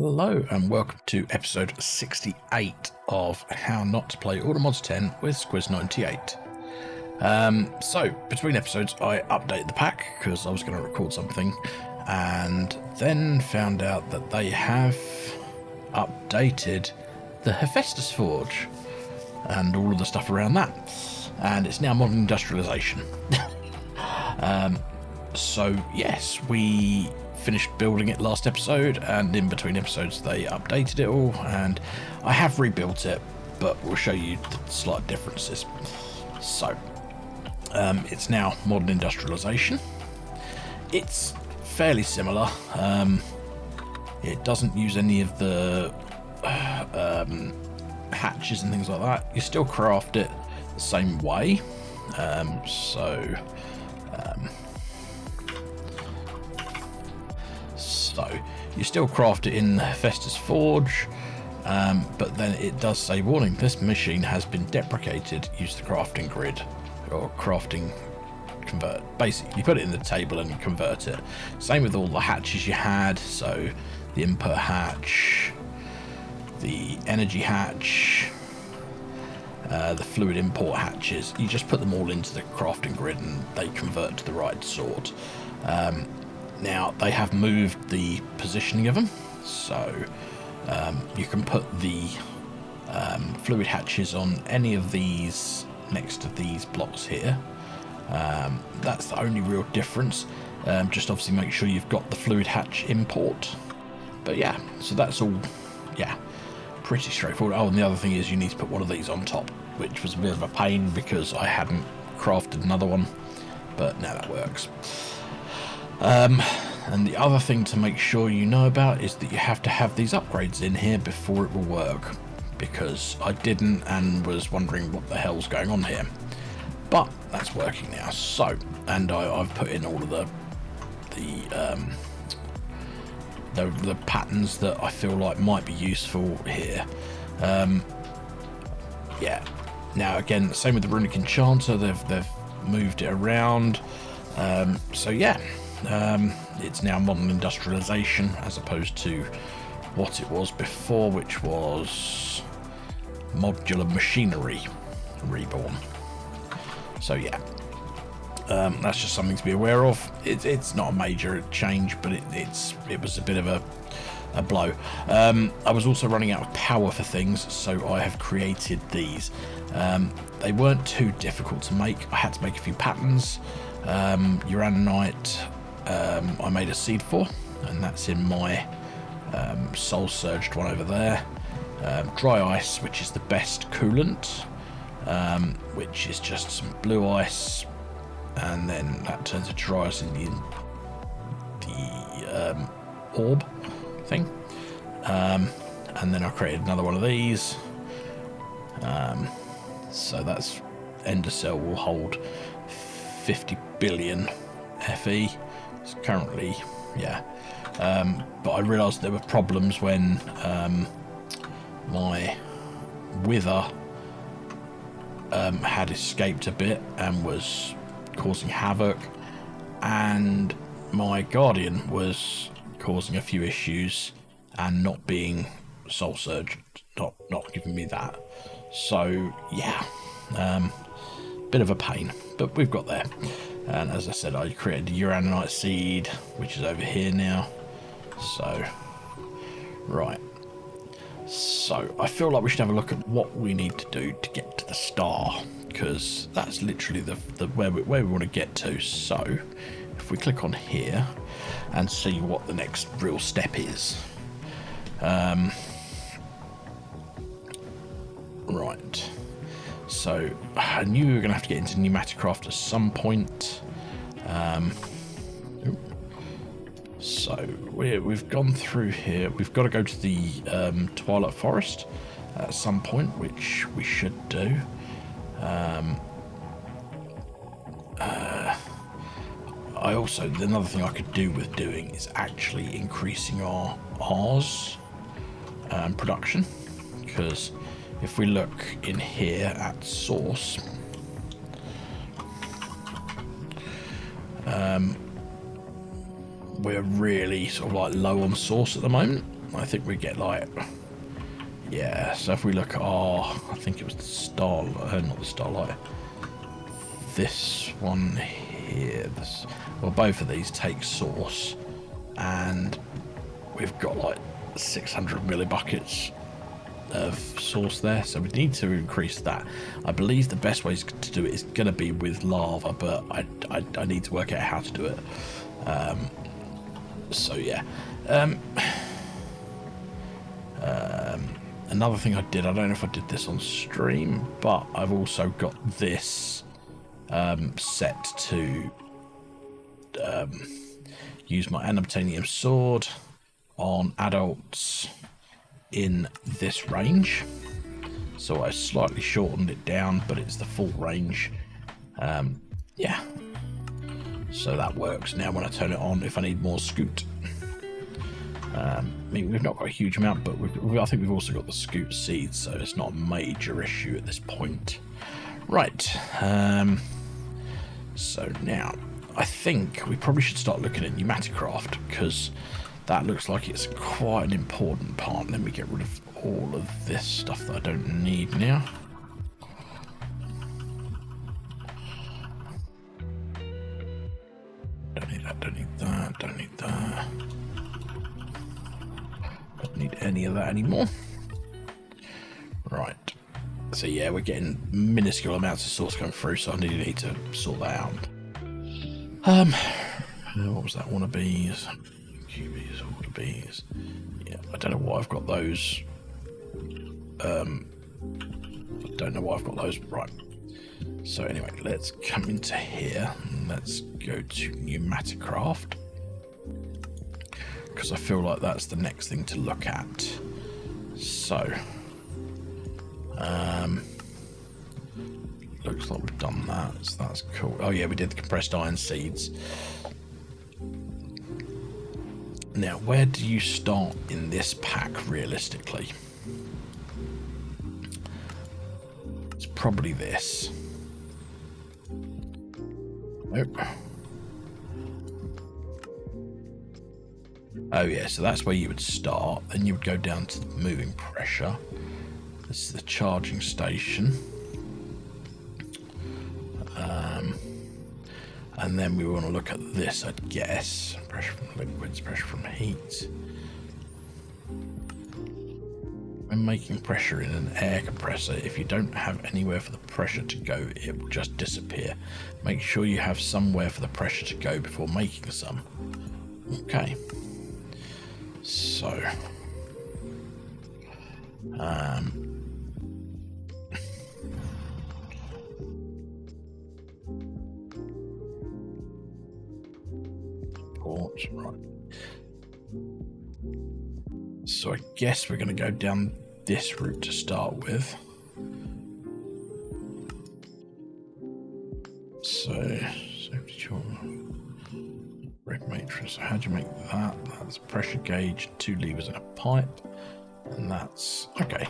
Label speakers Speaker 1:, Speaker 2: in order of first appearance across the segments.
Speaker 1: Hello and welcome to episode 68 of How Not to Play Automods 10 with Squiz98. So, between episodes I updated the pack because I was going to record something and then found out that they have updated the Hephaestus Forge and all of the stuff around that, and it's now modern industrialization. So yes, we finished building it last episode, and in between episodes they updated it all, and I have rebuilt it, but we'll show you the slight differences. So it's now modern industrialization. It's fairly similar. It doesn't use any of the hatches and things like that. You still craft it the same way. So you still craft it in the Hephaestus Forge, but then it does say, warning, this machine has been deprecated. Use the crafting grid or crafting convert. Basically, you put it in the table and convert it. Same with all the hatches you had. So the input hatch, the energy hatch, the fluid import hatches. You just put them all into the crafting grid and they convert to the right sort. Now they have moved the positioning of them, so you can put the fluid hatches on any of these next to these blocks here. That's the only real difference. Just obviously make sure you've got the fluid hatch import. But yeah, so that's all, yeah, pretty straightforward. Oh, and the other thing is you need to put one of these on top, which was a bit of a pain because I hadn't crafted another one, but now that works. And the other thing to make sure you know about is that you have to have these upgrades in here before it will work, because I didn't and was wondering what the hell's going on here. But that's working now. So, and I've put in all of the patterns that I feel like might be useful here. Yeah. Now again, same with the Runic Enchanter. They've moved it around. So yeah. It's now modern industrialization as opposed to what it was before, which was modular machinery reborn. So yeah, that's just something to be aware of. It's not a major change, but it was a bit of a blow. I was also running out of power for things, so I have created these. They weren't too difficult to make. I had to make a few patterns. Uraninite, I made a seed for, and that's in my soul surged one over there. Dry ice, which is the best coolant, which is just some blue ice, and then that turns to dry ice in the orb thing. And then I created another one of these. So that's Ender Cell will hold 50 billion FE. It's currently, yeah. But I realised there were problems when my Wither had escaped a bit and was causing havoc, and my Guardian was causing a few issues and not being soul surged, not giving me that. So yeah, bit of a pain, but we've got there. And as I said, I created the Uraninite seed, which is over here now. So, right. So, I feel like we should have a look at what we need to do to get to the star, because that's literally the where we want to get to. So, if we click on here and see what the next real step is. Right. So I knew we were going to have to get into Pneumaticraft at some point. So we've gone through here. We've got to go to the Twilight Forest at some point, which we should do. I also, another thing I could do with doing is actually increasing our R's production, because if we look in here at source, we're really sort of like low on source at the moment. I think we get like, yeah, so if we look at our, I think it was the Starlight, not the Starlight, this one here, this, well, both of these take source, and we've got like 600 millibuckets of source there, so we need to increase that. I believe the best way to do it is going to be with lava, but I need to work out how to do it. So yeah. Another thing I did, I don't know if I did this on stream, but I've also got this set to use my unobtainium sword on adults in this range. So I slightly shortened it down, but it's the full range. Yeah, so that works. Now when I turn it on, if I need more scoot, I mean, we've not got a huge amount, but I think we've also got the scoot seeds, so it's not a major issue at this point. Right, so now I think we probably should start looking at pneumaticraft, because that looks like it's quite an important part. Let me get rid of all of this stuff that I don't need now. Don't need that, don't need that, don't need that. Don't need any of that anymore. Right. So yeah, we're getting minuscule amounts of source going through, so I need to sort that out. What was that? Wannabes. QBs, wannabes. Yeah, I don't know why I've got those. I don't know why I've got those. Right. So anyway, let's come into here and let's go to pneumaticraft, because I feel like that's the next thing to look at. So looks like we've done that, so that's cool. Oh yeah, we did the compressed iron seeds. Now, where do you start in this pack realistically? It's probably this. Nope. Oh yeah, so that's where you would start. Then you would go down to the moving pressure. This is the charging station. And then we want to look at this, I'd guess. Pressure from liquids, pressure from heat. When making pressure in an air compressor, if you don't have anywhere for the pressure to go, it will just disappear. Make sure you have somewhere for the pressure to go before making some. Okay. So, right. So I guess we're going to go down this route to start with. So, safety chore, brake matrix. So how do you make that? That's a pressure gauge, 2 levers and a pipe, and that's okay.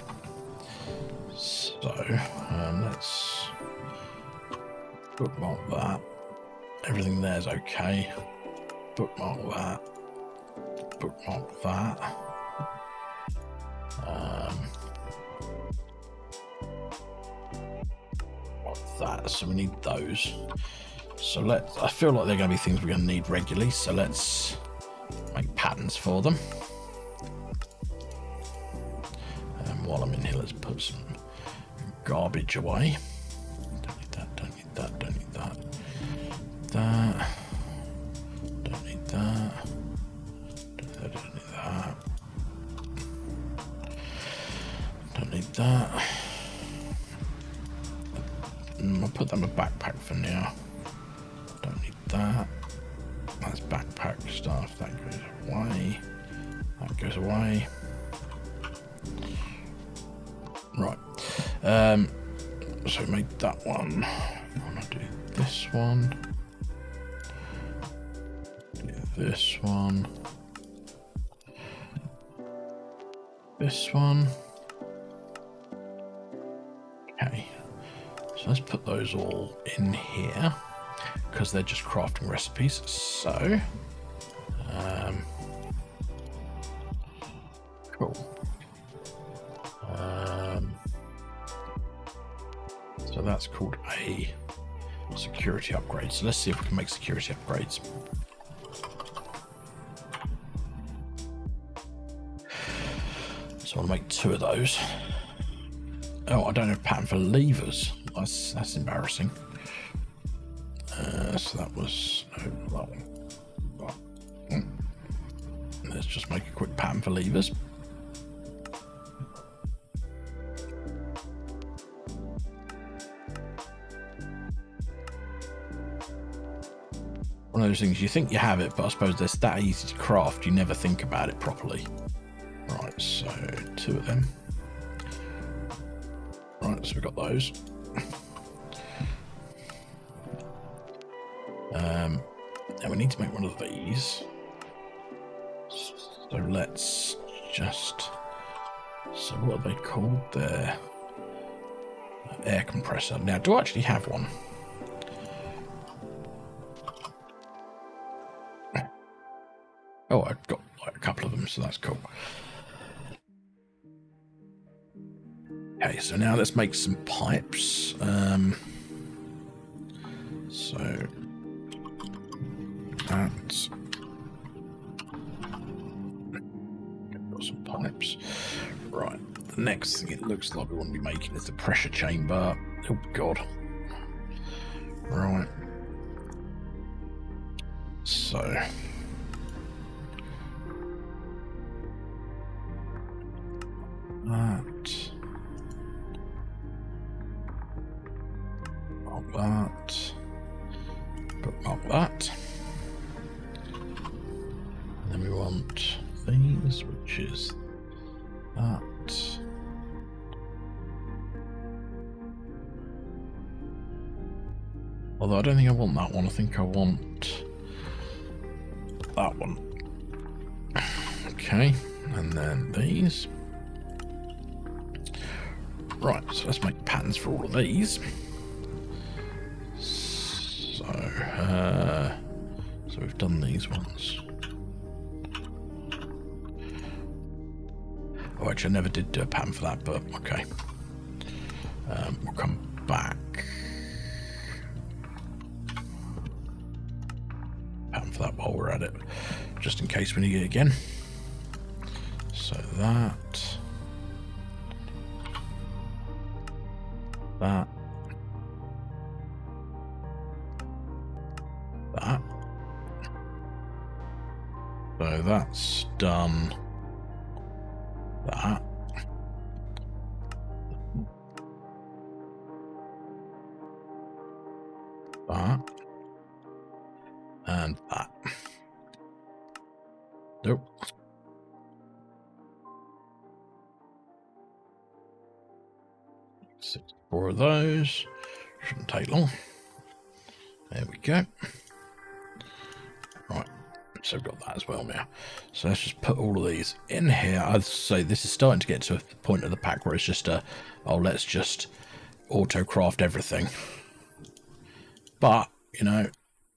Speaker 1: So let's bookmark that. Everything there's okay. Bookmark that. Bookmark that. What's that? So we need those. So I feel like they're going to be things we're going to need regularly. So let's make patterns for them. And while I'm in here, let's put some garbage away. Don't need that. Don't need that. Don't need that. That. Don't need that. Don't need that. Don't need that. I'll put them in a backpack for now. Don't need that. That's backpack stuff. That goes away. That goes away. Right. So we made that one. I want to do this one. Do this one. This one. Okay. So let's put those all in here, because they're just crafting recipes. So, Cool. So that's called a security upgrade. So let's see if we can make security upgrades. So I'll make 2 of those. Oh, I don't have a pattern for levers. That's embarrassing. So that was that one. Let's just make a quick pattern for levers. One of those things, you think you have it, but I suppose they're that easy to craft, you never think about it properly. Right, so 2 of them. Right, so we've got those. Now we need to make one of these. So let's just... So what are they called? They're air compressor. Now, do I actually have one? Oh, I've got like a couple of them, so that's cool. Okay, so now let's make some pipes. So that's... Got some pipes. Right, the next thing it looks like we want to be making is the pressure chamber. Oh, God. Right. So... that... that, bookmark that. And then we want these, which is that. Although I don't think I want that one, I think I want that one. Okay, and then these. Right, so let's make patterns for all of these. So we've done these ones. Oh, actually, I never did do a pattern for that, but okay. We'll come back. Pattern for that while we're at it, just in case we need it again. So that. That. That. So that's done. That. That. And that. Nope. Four of those. Shouldn't take long. There we go. Right. So we've got that as well now. So let's just put all of these in here. I'd say this is starting to get to a point of the pack where it's just a, oh, let's just auto craft everything. But, you know,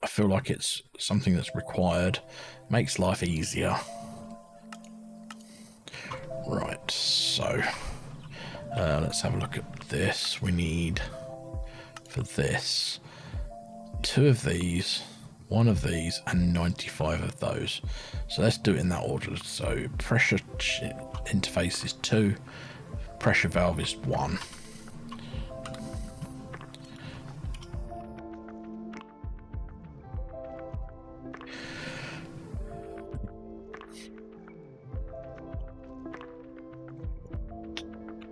Speaker 1: I feel like it's something that's required. Makes life easier. Right, so let's have a look at this. We need, for this, 2 of these, 1 of these, and 95 of those. So let's do it in that order. So pressure interface is 2, pressure valve is 1.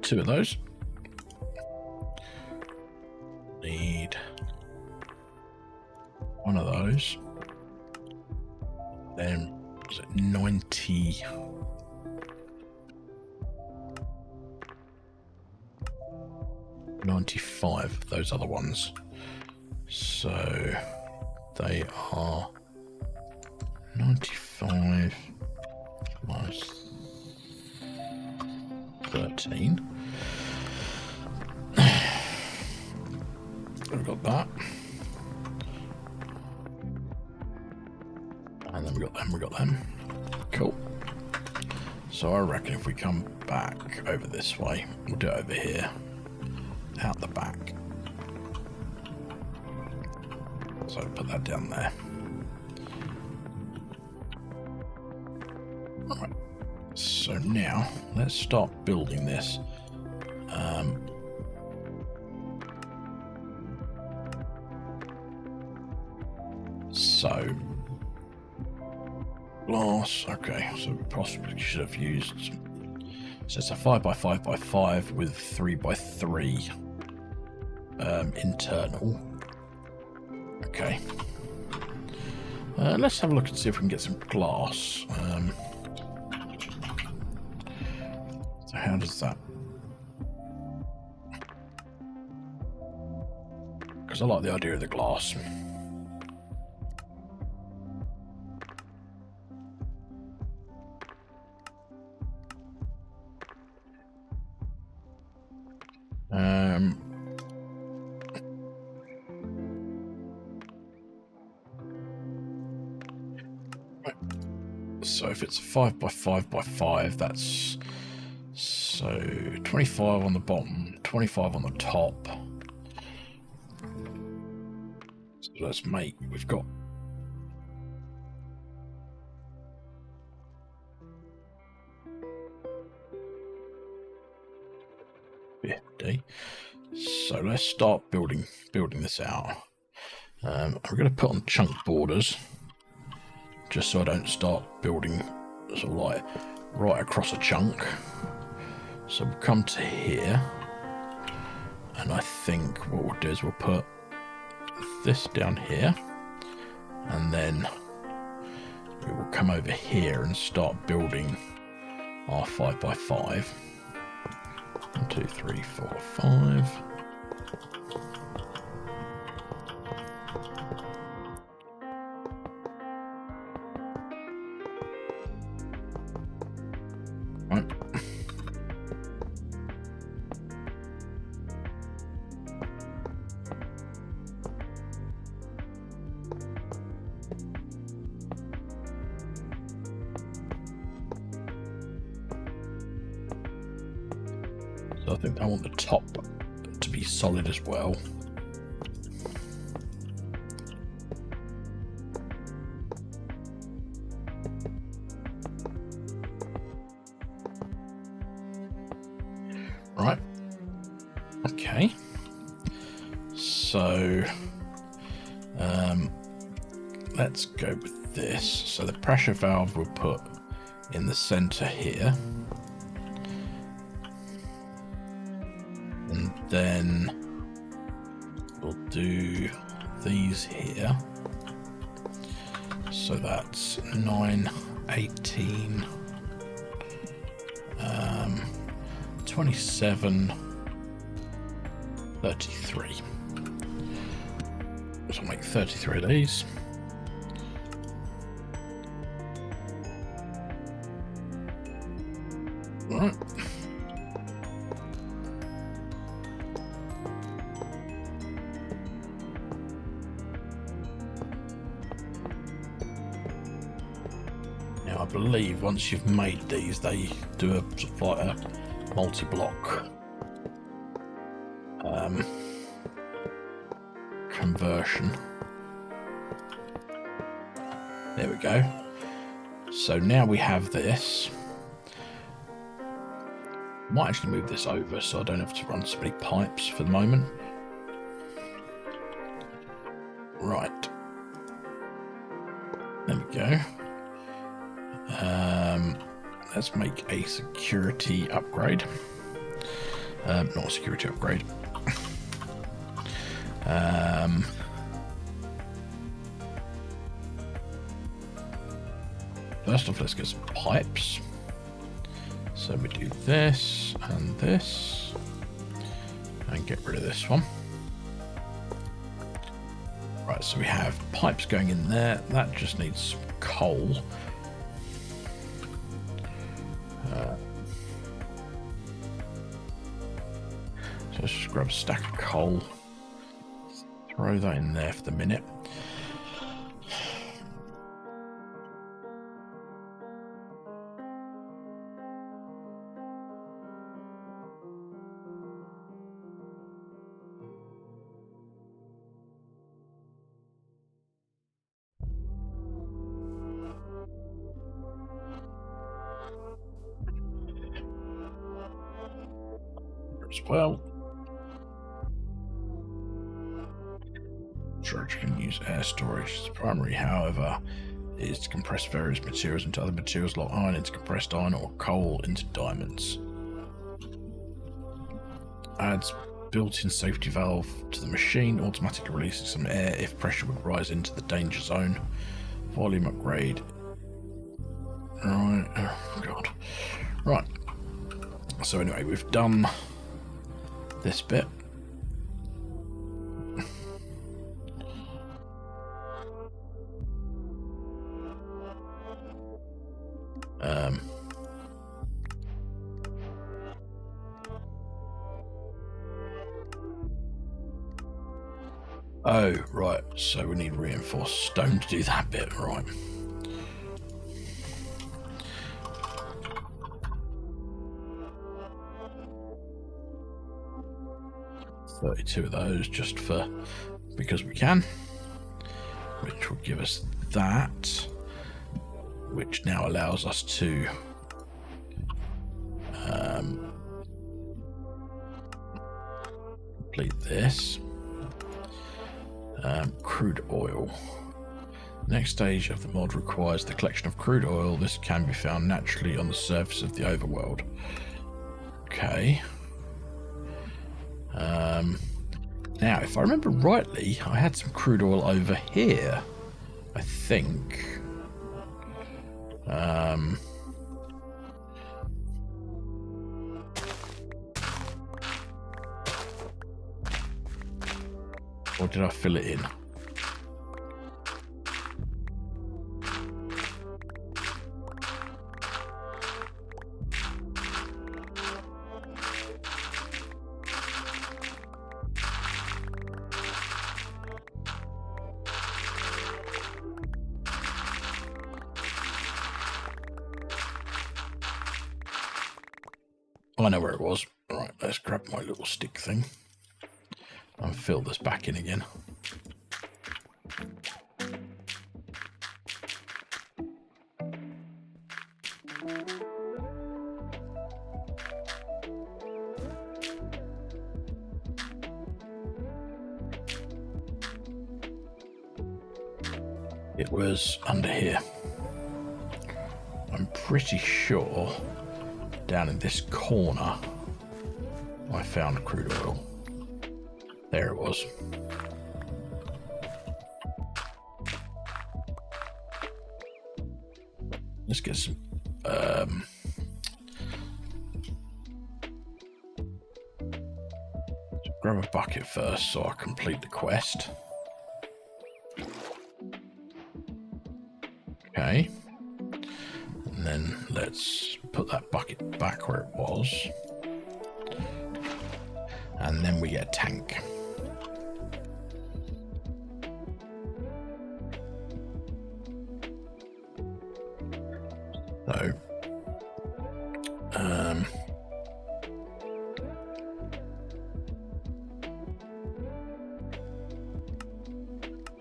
Speaker 1: Two of those. Need 1 of those. Then was it 90? 95 of those other ones. So they are 95 minus 13. We've got that. And then we got them, Cool. So I reckon if we come back over this way, we'll do it over here, out the back. So put that down there. Alright, so now let's start building this. So glass, okay, so we possibly should have used some, so it's a 5x5x5 with 3x3 internal. Okay, let's have a look and see if we can get some glass. So how does that, because I like the idea of the glass. So if it's a 5x5x5, that's so 25 on the bottom, 25 on the top. So let's make, we've got so let's start building this out. I'm going to put on chunk borders just so I don't start building sort of like right across a chunk. So we'll come to here, and I think what we'll do is we'll put this down here, and then we will come over here and start building our 5x5. 1, 2, 3, 4, 5. Right. So I think I want the top to be solid as well. Right. Okay. So let's go with this. So the pressure valve we'll put in the center here. And then we'll do these here. So that's 9, 18, 27, 33. So I'll make 33 of these. Right. Now I believe once you've made these, they do a sort of like a multi-block conversion. There we go. So now we have this. Might actually move this over so I don't have to run so many pipes for the moment. Right. There we go. Let's make a security upgrade. Not a security upgrade. First off, let's get some pipes. So we do this and this, and get rid of this one. Right, so we have pipes going in there. That just needs some coal. So let's just grab a stack of coal, throw that in there for the minute. as well. Storage can use air storage as primary, however, it is to compress various materials into other materials like iron into compressed iron or coal into diamonds. Adds built-in safety valve to the machine, automatically releasing some air if pressure would rise into the danger zone. Volume upgrade. Right, oh god. Right. So anyway, we've done this bit. Oh, right. So we need reinforced stone to do that bit, right. $32 of those just for because we can, which will give us that, which now allows us to complete this. Crude oil. Next stage of the mod requires the collection of crude oil. This can be found naturally on the surface of the overworld. Okay. Now, if I remember rightly, I had some crude oil over here, I think. Or did I fill it in? I know where it was. Right, let's grab my little stick thing and fill this back in again. It was under here. I'm pretty sure down in this corner I found crude oil. There it was. Let's get some grab a bucket first so I complete the quest. Okay. And then let's put that bucket back where it was. And then we get a tank. So,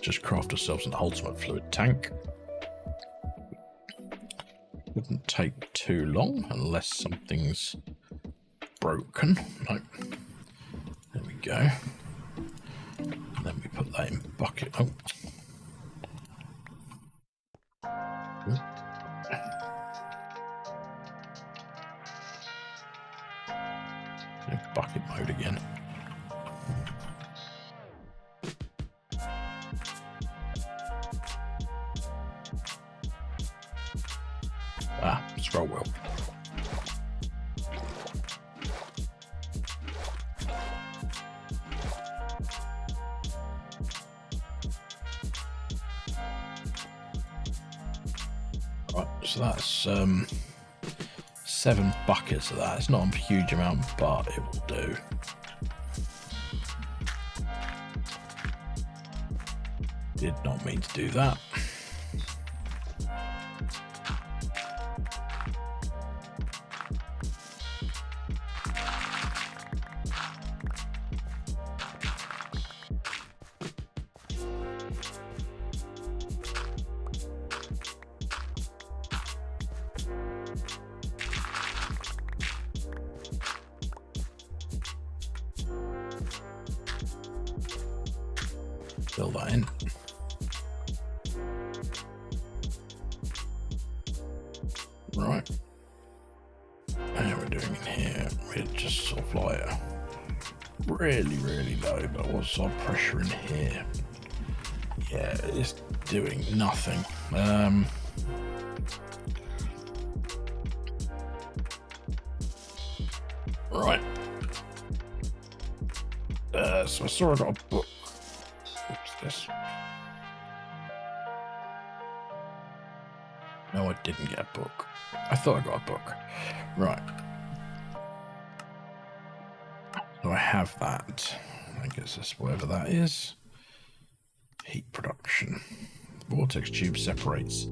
Speaker 1: just craft ourselves an ultimate fluid tank. Wouldn't take too long unless something's broken. Nope. There we go. And then we put that in bucket. Oh. Bucket mode again. Scroll wheel. Right, so that's 7 buckets of that. It's not a huge amount, but it will do. Did not mean to do that. Fill that in. Right. And we're doing in here, we're just sort of like really low, but what's our pressure in here? Yeah, it's doing nothing. Right. So I saw I got a book. What's this? No, I didn't get a book. I thought I got a book. Right. So I have that. I guess that's whatever that is. Heat production. Vortex tube separates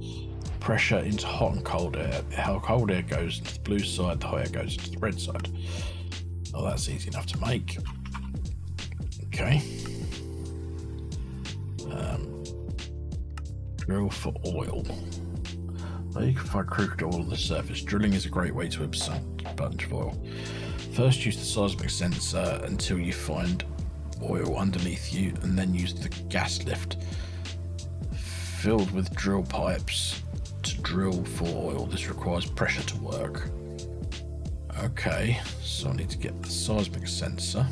Speaker 1: pressure into hot and cold air. How cold air goes into the blue side, the hot air goes into the red side. Oh, that's easy enough to make. Okay. Drill for oil. You can find crude oil on the surface. Drilling is a great way to absorb a bunch of oil. First, use the seismic sensor until you find oil underneath you, and then use the gas lift filled with drill pipes to drill for oil. This requires pressure to work. Okay, so I need to get the seismic sensor.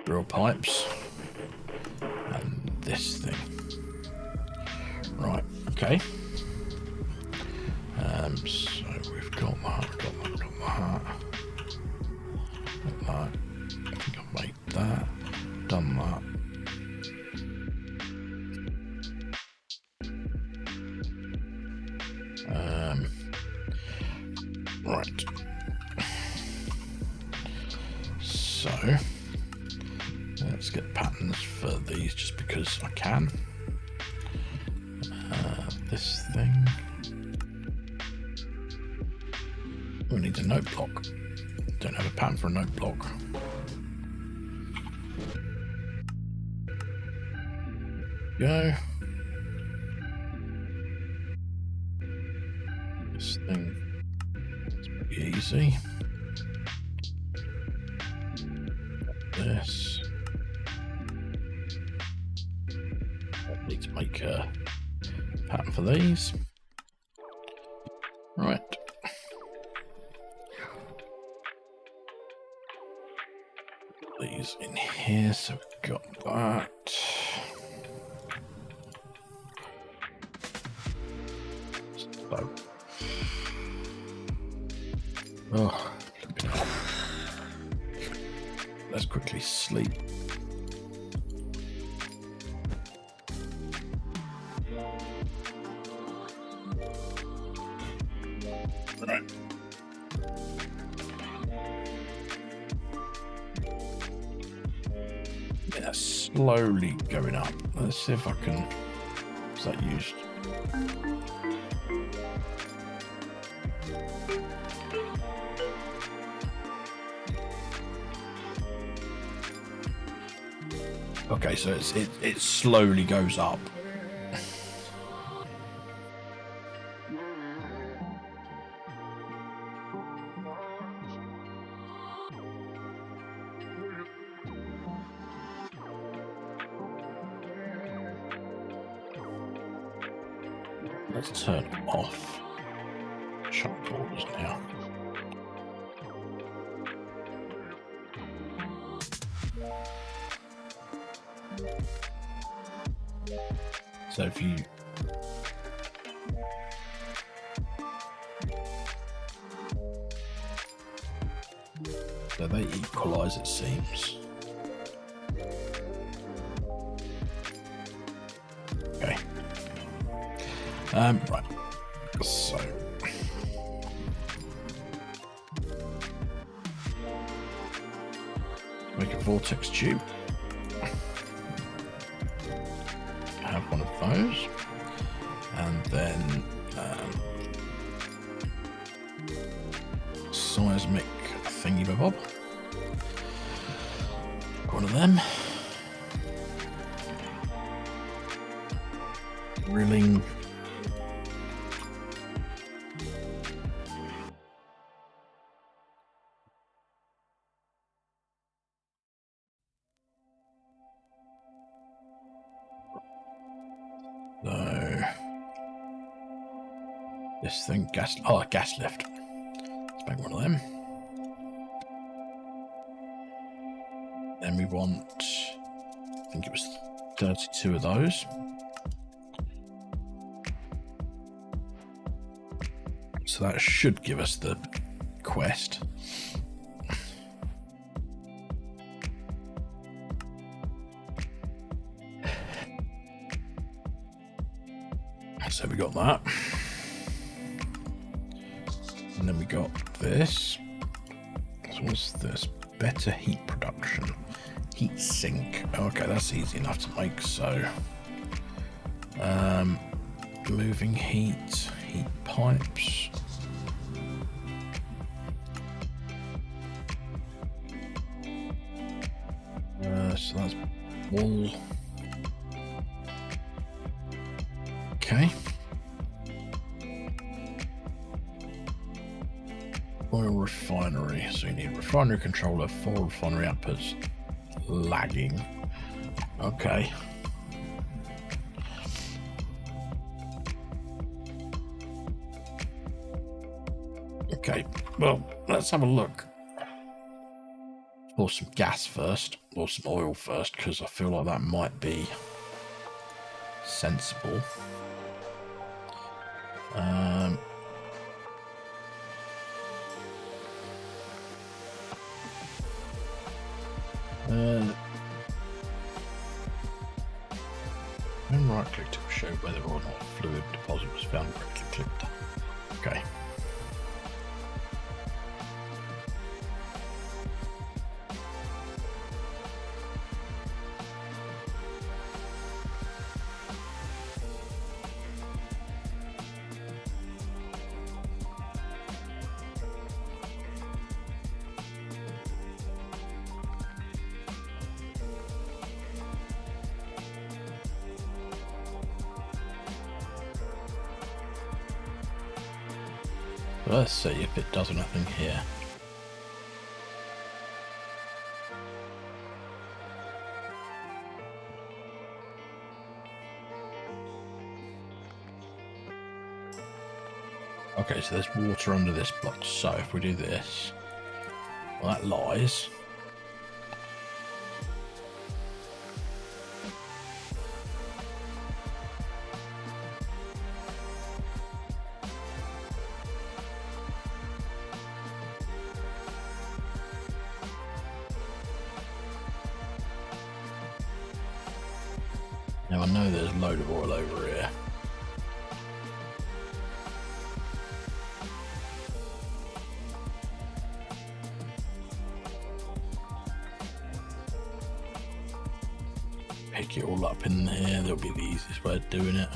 Speaker 1: Drill pipes and this thing. Right, okay. So we've got that. I think I've made that. Done that. Right. So let's get patterns for these just because I can. This thing. We need a note block. Don't have a pattern for a note block. Go. This thing is pretty easy. This. I need to make a pattern for these. Right. These in here, so we've got that. So, oh, let's quickly sleep. Right. Yeah, slowly going up. Let's see if I can. Is that used? Okay, so it slowly goes up. Let's turn off chunk borders now. So if you so they equalize, it seems. Okay. Right. So make a vortex tube. Have one of those, and then seismic thingy-bob. One of them. Drilling. This thing, gas. Oh, a gas lift. Let's make one of them. Then we want, I think it was 32 of those. So that should give us the quest. So we got that. And then we got this. So what's this? Better heat production. Heat sink. Okay, that's easy enough to make. So moving heat pipes. So that's wool. Okay. Oil refinery. So you need refinery controller, 4 refinery outputs. Lagging. Okay. Okay. Well, let's have a look. Or some gas first, or some oil first, because I feel like that might be sensible. When right-click to show whether or not fluid deposit was found, right-clicked. Okay. Let's see if it does anything here. Okay, so there's water under this block. So if we do this, well, that lies. Now I know there's a load of oil over here. Pick it all up in there, that'll be the easiest way of doing it.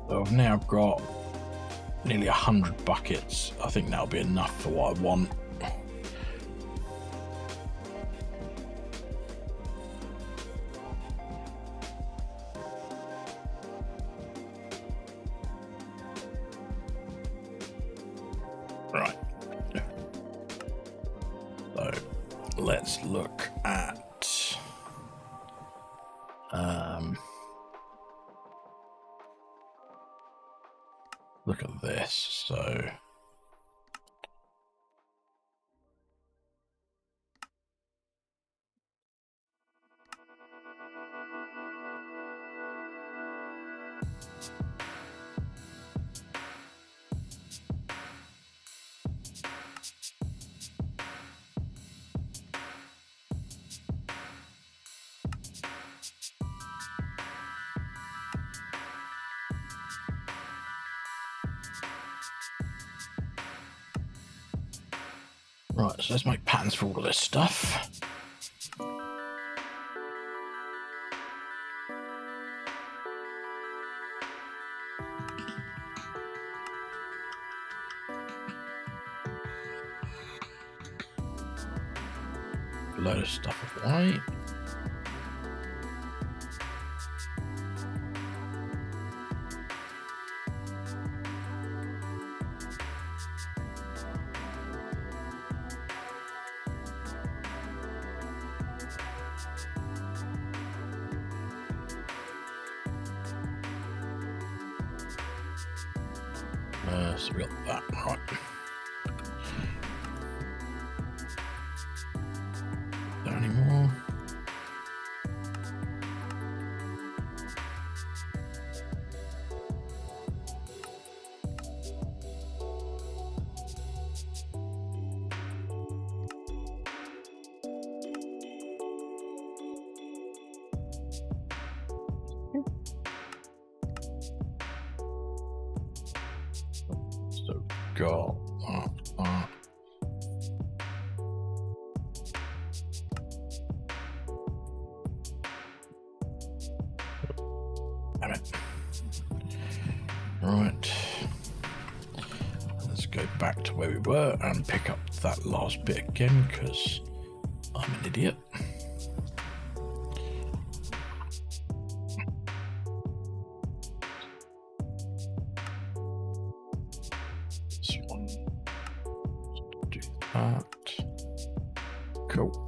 Speaker 1: So I've now got nearly 100 buckets. I think that'll be enough for what I want. Right. So let's look at look at this. So Right, so let's make patterns for all of this stuff. A load of stuff away. So we got that right. There any more? So got that. Damn it. Right. Let's go back to where we were and pick up that last bit again because I'm an idiot. This one. Do that. Cool.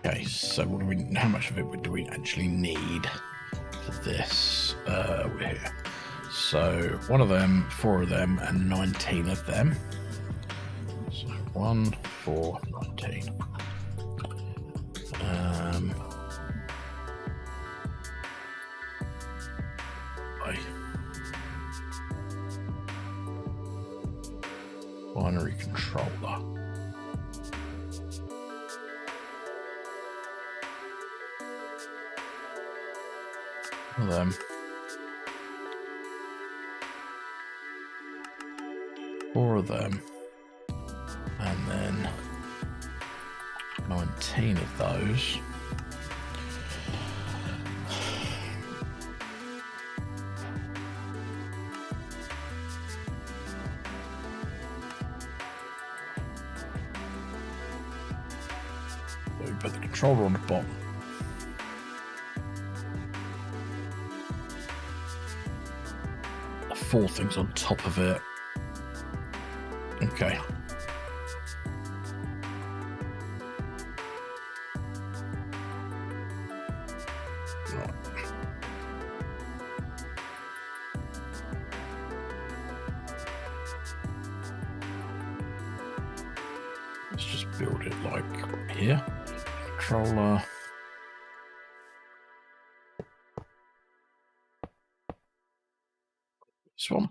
Speaker 1: Okay, so what do we? How much of it do we actually need for this? We're here. So 1 of them, 4 of them, and 19 of them. So 1, 4, 19. Binary controller. One of them. 4 of them. And then 19 of those. So we put the controller on the bottom. The 4 things on top of it. Okay. Right. Let's just build it like here. Controller. This one.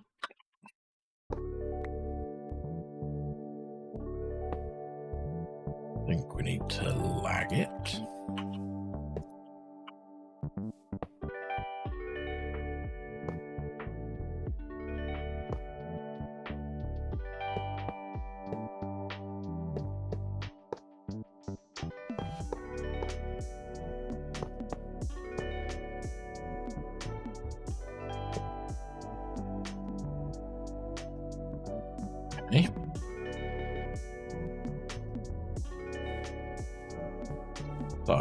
Speaker 1: I think we need to lag it. Okay. So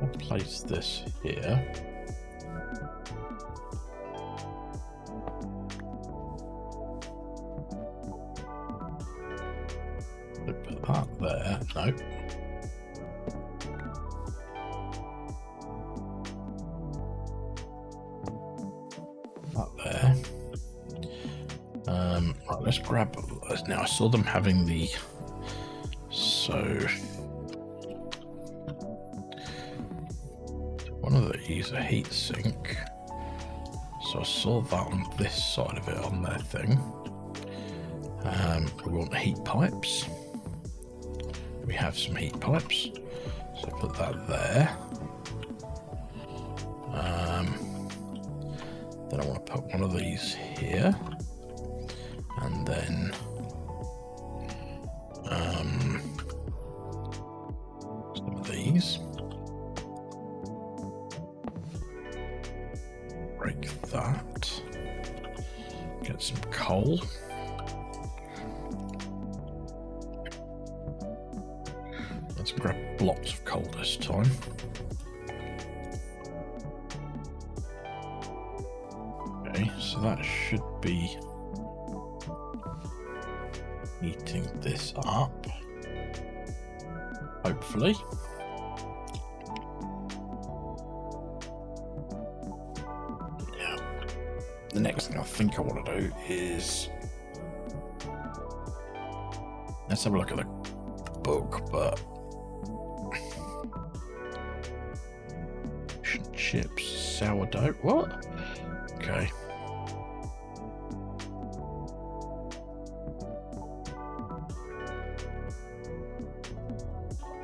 Speaker 1: I'll place this here. Put that there. No. That there. Right, let's grab. Now I saw them having the. So one of these a heat sink. So I saw that on this side of it on their thing. We want heat pipes. We have some heat pipes, so put that there. Then I want to put one of these here, and then some of these. Break that. Get some coal. Let's grab blocks of coal this time. Okay, so that should be heating this up, hopefully. Now, the next thing I think I want to do is, let's have a look at the book, but chips, sourdough, what? Okay.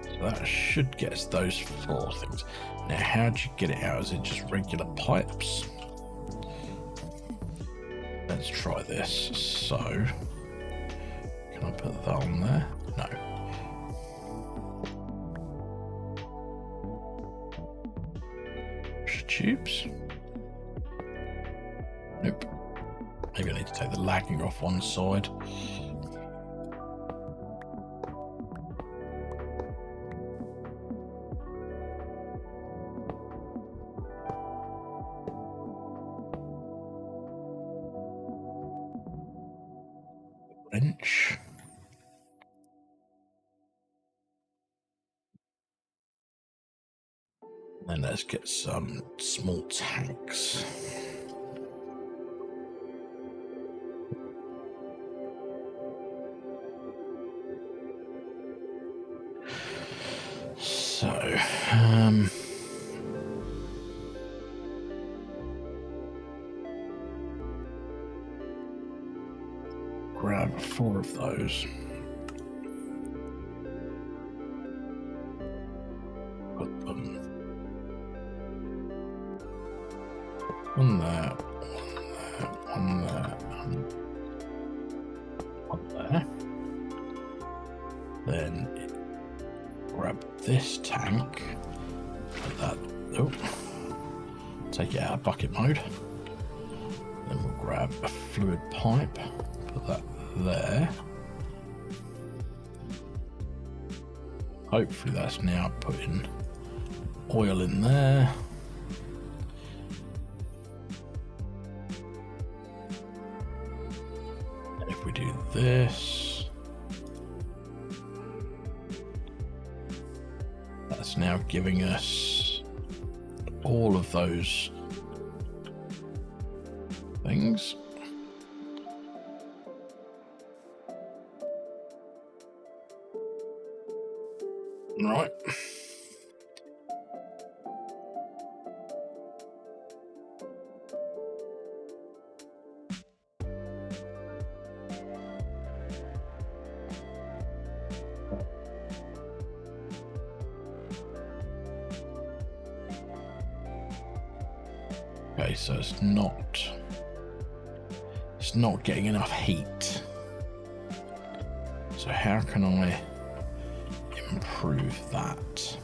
Speaker 1: So that should get us those 4 things. Now, how do you get it out? Is it just regular pipes? Let's try this. So, can I put that on there? No. Tubes. Nope. Maybe I need to take the lagging off one side. Wrench. Then let's get some small tanks. So, grab 4 of those. Put them on there, on there, on there. Then grab this tank, put that, oh, take it out of bucket mode. Then we'll grab a fluid pipe, put that there. Hopefully that's now putting oil in there. And if we do this, that's now giving us all of those things. Right. Okay, so it's not getting enough heat. So how can I improve that?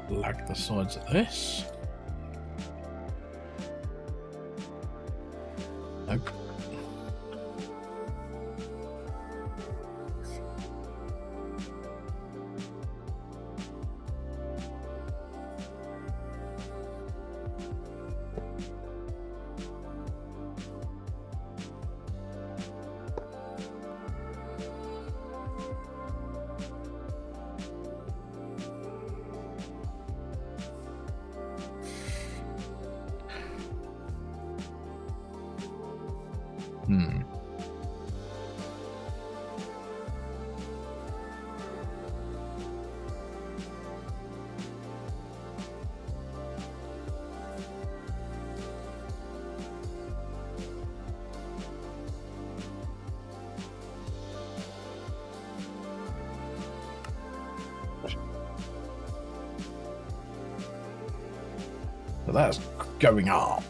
Speaker 1: Lag the sides of this. Nope. that's going up.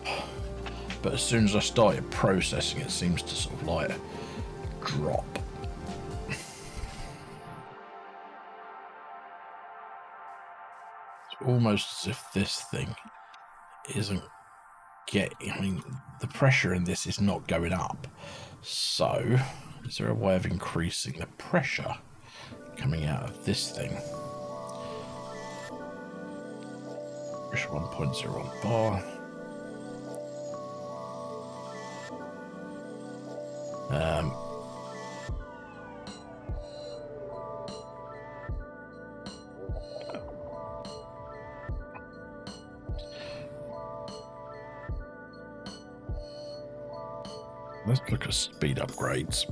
Speaker 1: But as soon as I started processing, it seems to sort of like drop. It's almost as if this thing isn't getting, I mean, the pressure in this is not going up. So, is there a way of increasing the pressure coming out of this thing? Pressure 1.01 bar. Let's look at speed upgrades.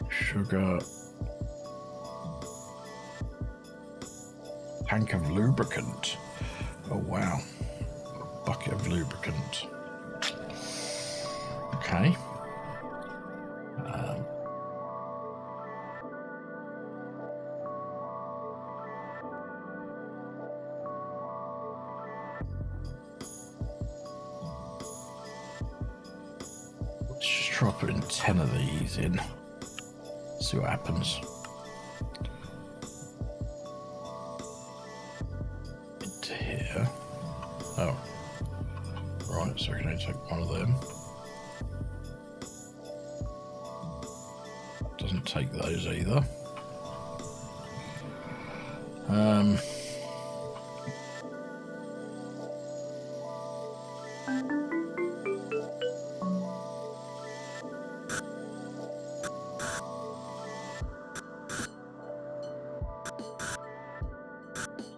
Speaker 1: Sugar. Tank of lubricant. Oh wow. A bucket of lubricant. Okay. Let's just try putting 10 of these in. See what happens. Into here. Oh. Right, so we can only take one of them. Doesn't take those either.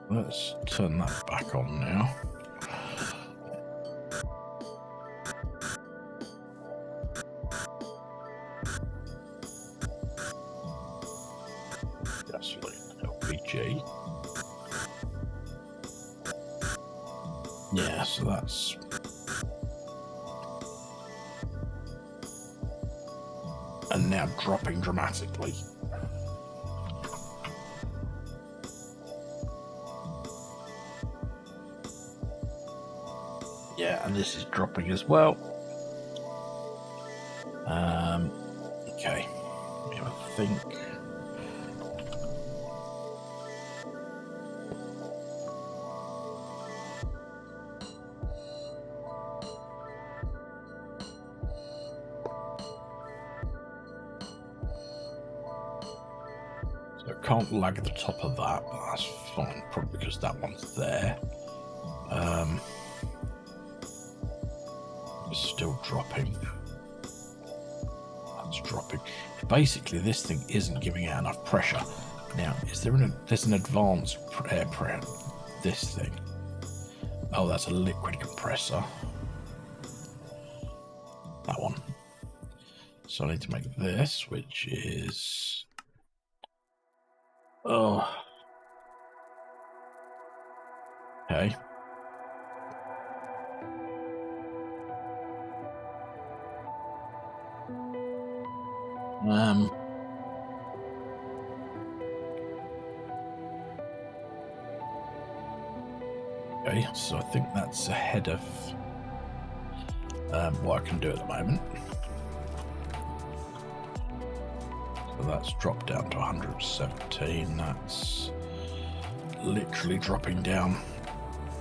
Speaker 1: Let's turn that back on now. LPG. Yeah, so that's and now dropping dramatically. Yeah, and this is dropping as well. Okay, I think. So I can't lag at the top of that, but that's fine, probably because that one's there. It's still dropping. That's dropping. Basically, this thing isn't giving out enough pressure. Now, there's an advanced air pressure? This thing. Oh, that's a liquid compressor. That one. So I need to make this, which is... Oh. Okay. Okay, so I think that's ahead of what I can do at the moment. So that's dropped down to 117. That's literally dropping down,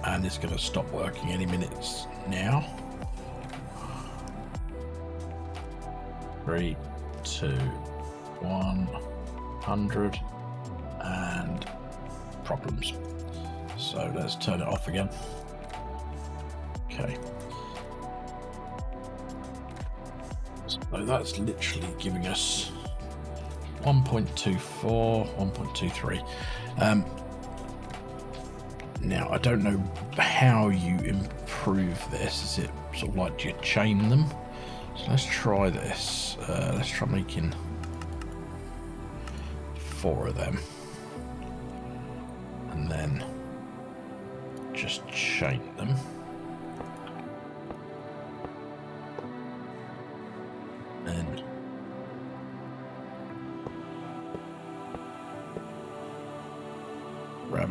Speaker 1: and it's going to stop working any minutes now. 3, 2, 1, 100, and problems. So let's turn it off again. Okay. So that's literally giving us 1.24, 1.23. Now, I don't know how you improve this. Is it sort of like, do you chain them? So let's try this. Let's try making 4 of them. And then just chain them.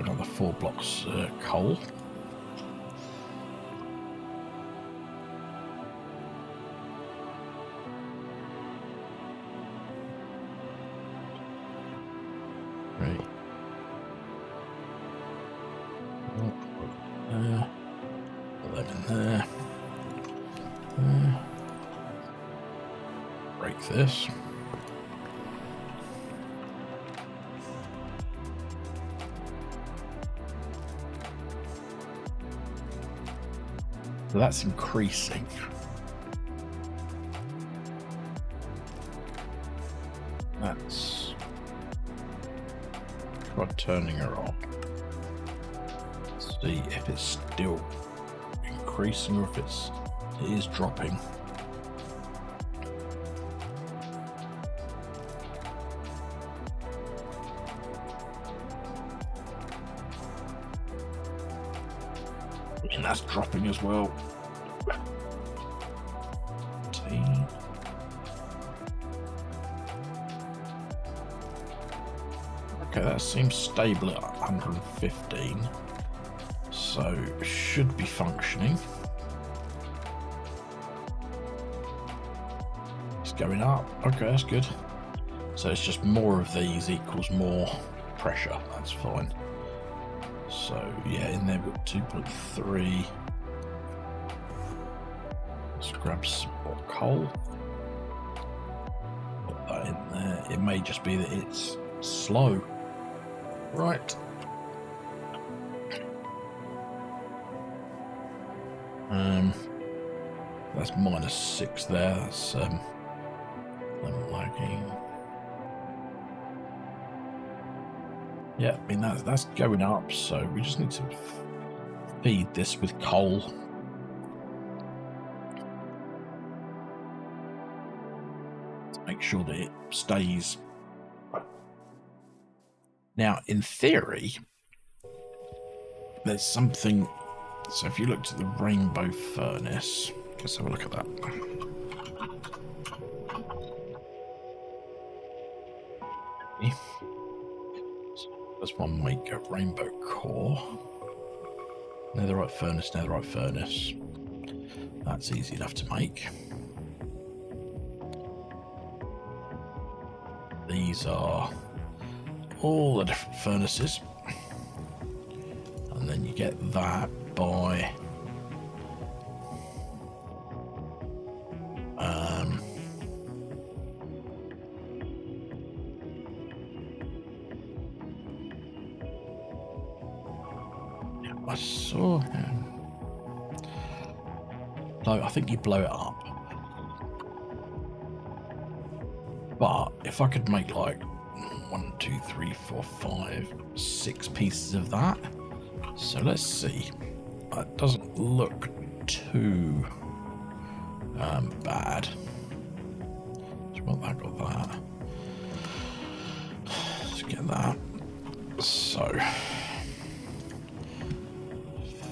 Speaker 1: another 4 blocks coal. Right. There. 11 there. There. Break this. So that's increasing. That's try turning her on. See if it's still increasing or if it is dropping. And that's dropping as well. Okay, that seems stable at 115. So should be functioning. It's going up. Okay, that's good. So it's just more of these equals more pressure. That's fine. So yeah, in there we've got 2.3. Let's grab some more coal. Put that in there. It may just be that it's slow. Right. That's -6 there. That's I'm lagging. Yeah, I mean that's going up, so we just need to feed this with coal. To make sure that it stays. Now, in theory, there's something. So if you looked at the rainbow furnace, let's have a look at that. Okay. That's one make a rainbow core. Netherite furnace, netherite furnace. That's easy enough to make. These are all the different furnaces. And then you get that by I saw him. No, I think you blow it up. But if I could make like 1, 2, 3, 4, 5, 6 pieces of that. So let's see. It doesn't look too bad. Well, I got that. Let's get that. So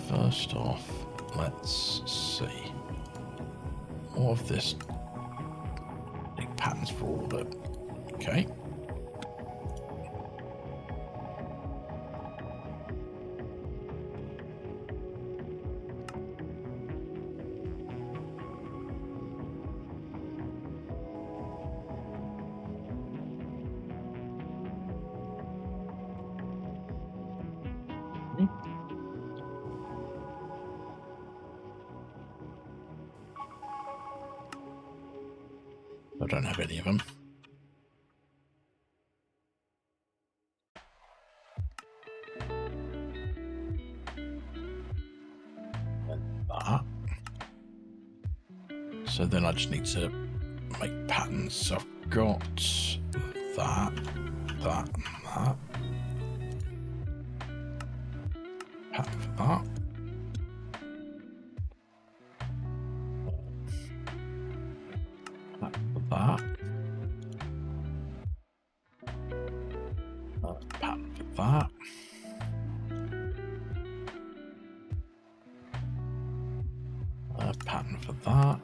Speaker 1: first off, let's see. More of this big patterns for order. Okay. I don't have any of them. That. So then I just need to make patterns. So I've got that, that, that. Pattern for that. Pattern for that. Pattern for that. Pattern for that.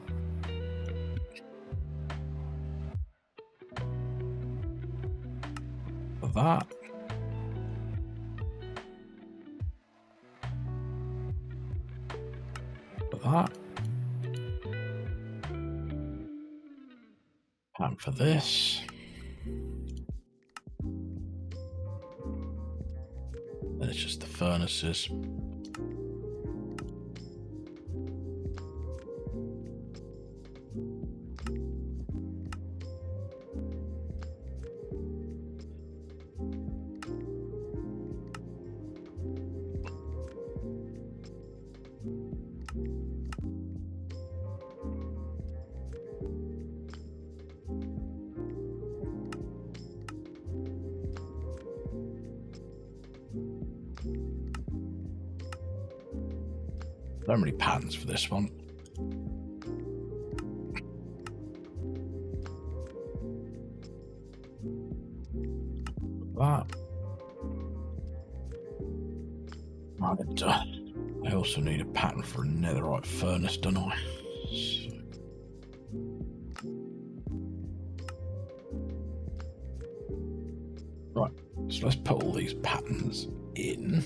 Speaker 1: For that. For that. And for this. Then it's just the furnaces. So many patterns for this one. That. Right, I also need a pattern for a netherite furnace, don't I? Right, so let's put all these patterns in.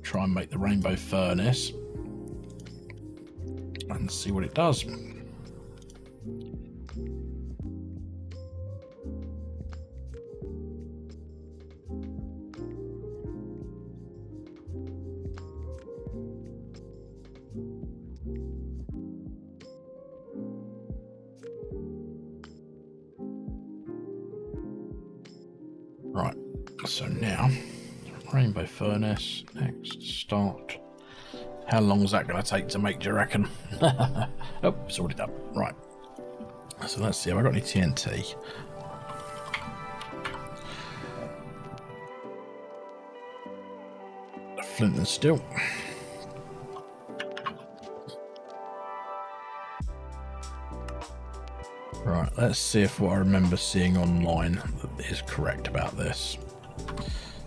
Speaker 1: Try and make the rainbow furnace and see what it does. Right, so now rainbow furnace, next, start. How long is that going to take to make, do you reckon? Oh, it's already done. Right, so let's see, have I got any TNT? Flint and steel. Right, let's see if what I remember seeing online is correct about this.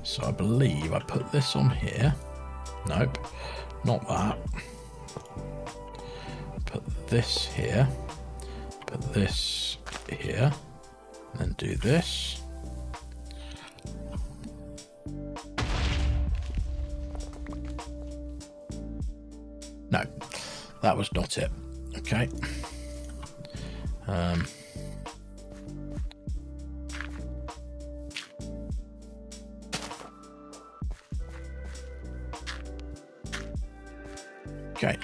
Speaker 1: So I believe I put this on here. Nope, not that. Put this here. Put this here. And then do this. No, that was not it. Okay. Okay.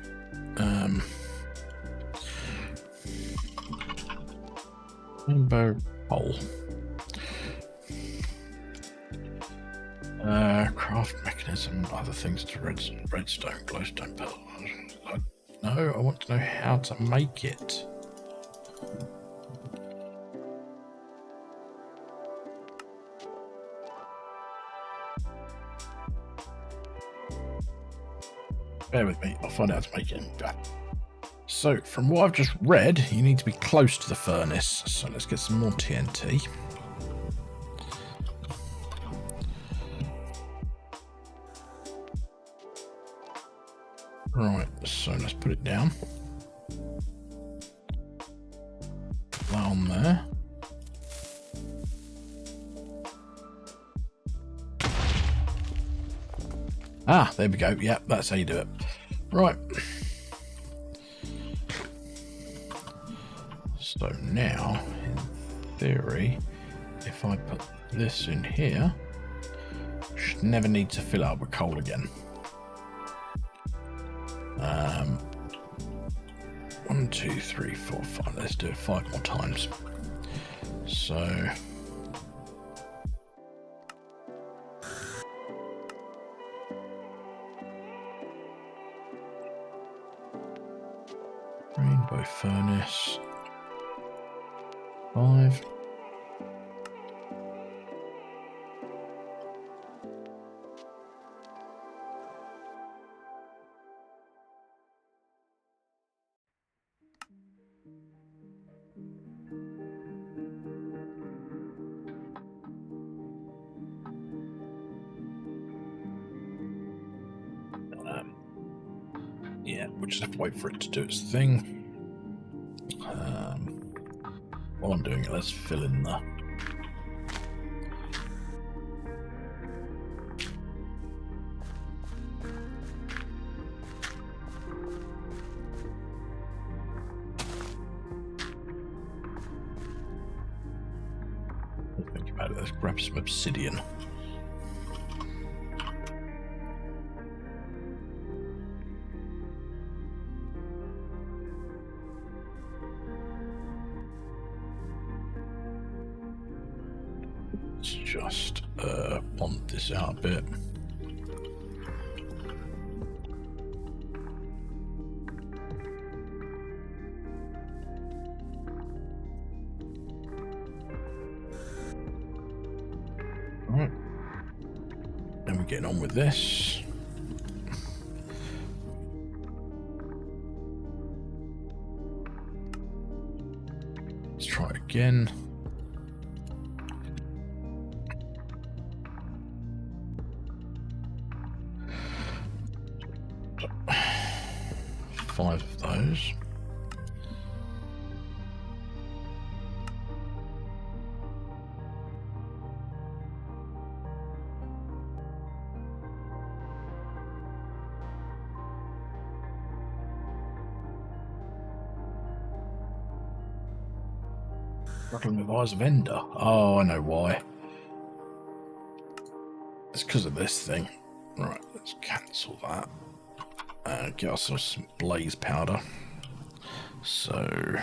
Speaker 1: Rainbow hole. Craft mechanism, other things to redstone, glowstone pearl. No, I want to know how to make it. Bear with me, I'll find out how to make it. So, from what I've just read, you need to be close to the furnace. So let's get some more TNT. Right, so let's put it down. Put that on there. Ah, there we go. Yep, that's how you do it. Right. So now, in theory, if I put this in here, I should never need to fill it up with coal again. 1, 2, 3, 4, 5. Let's do it 5 more times. So rainbow furnace 5. Yeah, we'll just have to wait for it to do its thing. While I'm doing it, let's fill in the Think about it. Let's grab some obsidian. Let's just bond this out a bit. Right. Then we're getting on with this. Let's try it again. Five of those. Struggling with Eyes of Ender. Oh, I know why. It's because of this thing. Right, let's cancel that. Get ourselves some blaze powder. So,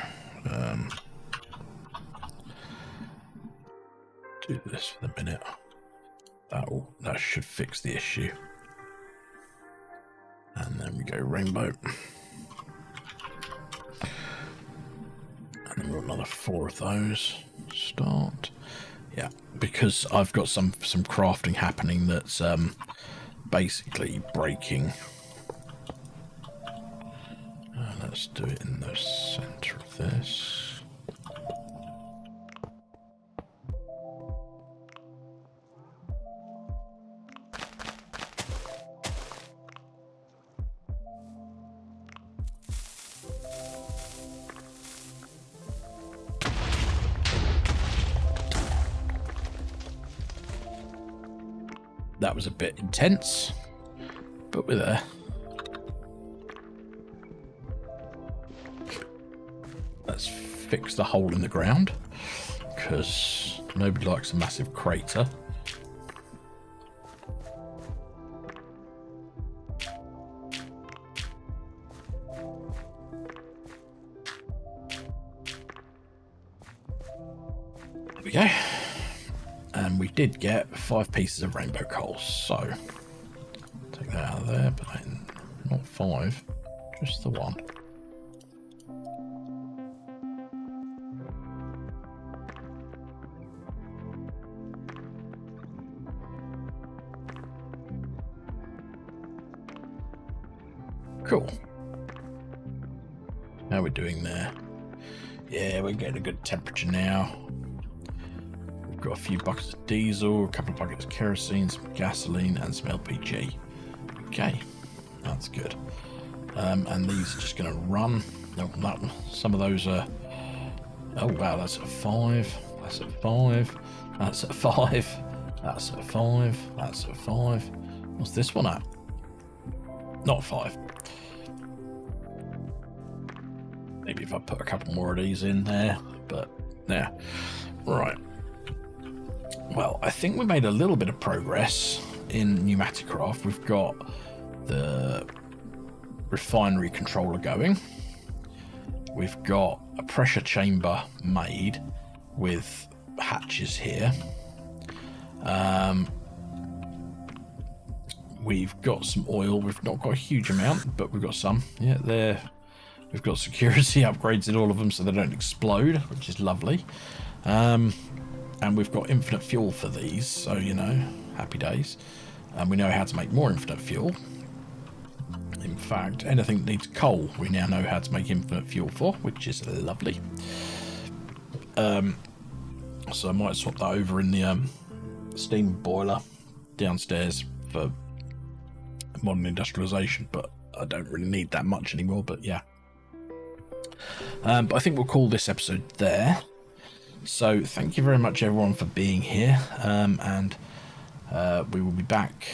Speaker 1: do this for the minute. That should fix the issue. And then we go rainbow. And then we've got another 4 of those. Start. Yeah, because I've got some crafting happening that's basically breaking. Let's do it in the center of this. That was a bit intense, but we're there. Let's fix the hole in the ground, because nobody likes a massive crater. There we go. And we did get 5 pieces of rainbow coal, so take that out of there, but not 5, just the 1. Cool. How are we doing there? Yeah, we're getting a good temperature now. We've got a few buckets of diesel, a couple of buckets of kerosene, some gasoline, and some LPG. Okay, that's good. And these are just going to run. Some of those are... Oh, wow, that's at 5. That's at 5. That's at 5. That's at 5. That's at 5. What's this one at? Not 5. Maybe if I put a couple more of these in there, but yeah. Right. Well, I think we made a little bit of progress in Pneumaticraft. We've got the refinery controller going. We've got a pressure chamber made with hatches here. We've got some oil. We've not got a huge amount, but we've got some. Yeah, there. We've got security upgrades in all of them so they don't explode, which is lovely. And we've got infinite fuel for these, so, you know, happy days. And we know how to make more infinite fuel. In fact, anything that needs coal, we now know how to make infinite fuel for, which is lovely. So I might swap that over in the steam boiler downstairs for modern industrialization, but I don't really need that much anymore, but yeah. But I think we'll call this episode there. So thank you very much everyone for being here, and we will be back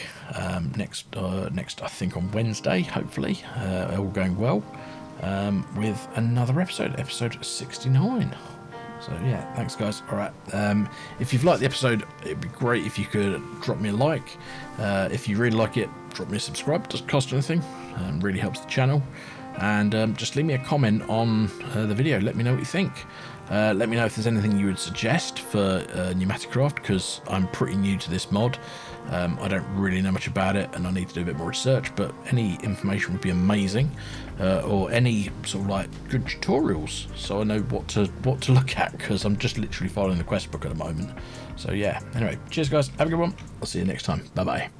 Speaker 1: next I think on Wednesday, hopefully, all going well, with another episode 69. So yeah, thanks guys. All right, if you've liked the episode, it'd be great if you could drop me a like. If you really like it, drop me a subscribe. Doesn't cost anything. Really helps the channel. And just leave me a comment on the video. Let me know what you think. Let me know if there's anything you would suggest for Pneumaticraft, because I'm pretty new to this mod. I don't really know much about it, and I need to do a bit more research, but any information would be amazing, or any sort of like good tutorials, so I know what to look at, because I'm just literally following the quest book at the moment. So yeah, anyway, cheers guys, have a good one. I'll see you next time. Bye bye.